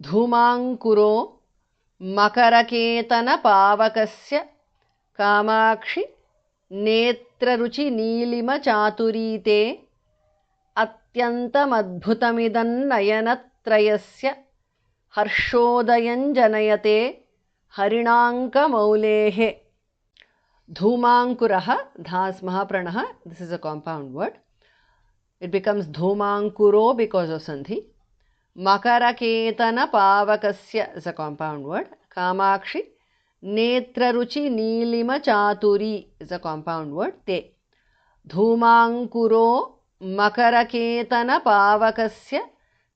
धूमाङ्कुरो मकरकेतनपावकस्य Kamakshi नेत्ररुचिनीलिमचातुरीते अत्यन्तमद्भुतमिदन्नयनत्रयस्य हर्षोदयं जनयते हरिणाङ्कमौलेः. धूमाङ्कुरः धास्मः this is a compound word. It becomes dhumānkuro because of sandhi. Makaraketana is a compound word. Kamakshi netraruchi nilima chaturi is a compound word. Te dhumānkuro makaraketana pavakasya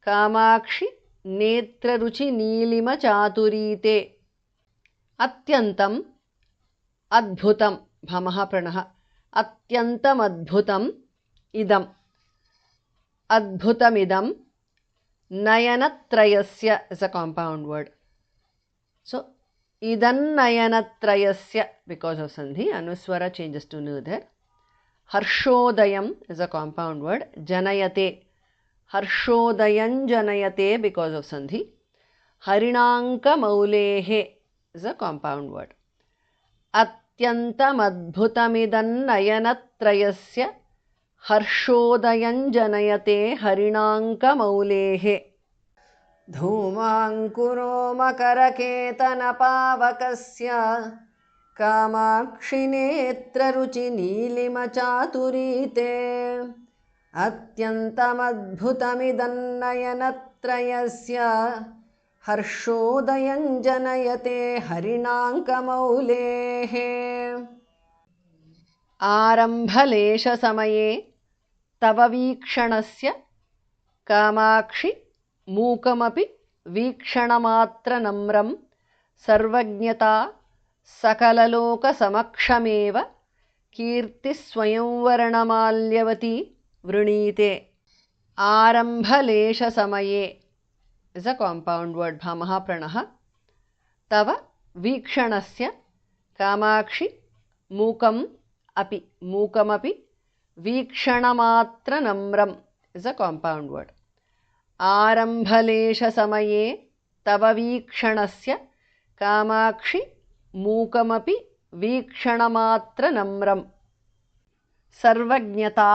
kamakshi netraruchi nilima chaturi te atyantam adbhutam bhamah pranah atyantam adbhutam idam adbhutamidam nayanatrayasya is a compound word. So idan nayanatrayasya because of sandhi anuswara changes to nu there. Harshodayam is a compound word. Janayate harshodayam janayate because of sandhi. Harinanka maulehe is a compound word. Atyantam adbhutamidan nayanatrayasya हर्षोदयं जनयते हरिणाङ्कमौलेः. धूमाङ्कुरो मकरकेतनपावकस्य Kamakshi नेत्ररुचिनीलिमचातुरीते अत्यन्तमद्भुतमिदन्नयनत्रयस्य हर्षोदयं जनयते हरिणाङ्कमौलेः. आरम्भलेशसमये तव वीक्षणस्य कामाक्षि मूकमपि वीक्षणमात्रनम्रं सर्वज्ञता सकललोकसमक्षमेव कीर्तिस्वयंवरणमाल्यवती वृणीते. आरम्भलेशसमये is a compound word bhamah pranah. Tava वीक्षणस्य Kamakshi मूकम् api मूकमपि वीक्षणमात्रनम्रम् is a compound word. आरम्भलेशसमये तव वीक्षणस्य Kamakshi मूकमपि वीक्षणमात्रनम्रम्. सर्वज्ञता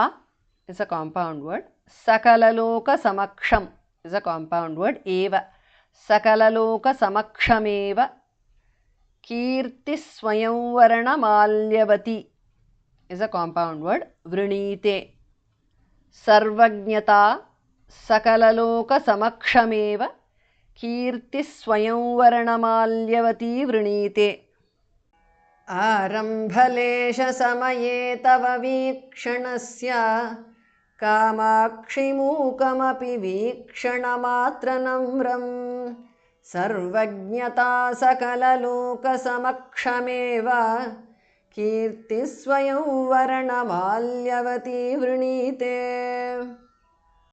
is a compound word. सकललोकसमक्षम् is a compound word. eva सकललोकसमक्षमेव कीर्तिस्वयंवरणमाल्यवती is a compound word. Vrinite sarvajnata sakalalokasamakshameva कीर्तिस्वयंवरणमाल्यवती वृणीते. आरम्भलेशसमये तव वीक्षणस्य कामाक्षि मूकमपि वीक्षणमात्रनम्रं सर्वज्ञता सकललोकसमक्षमेव कीर्तिस्वयंवरणमाल्यवती वृणीते.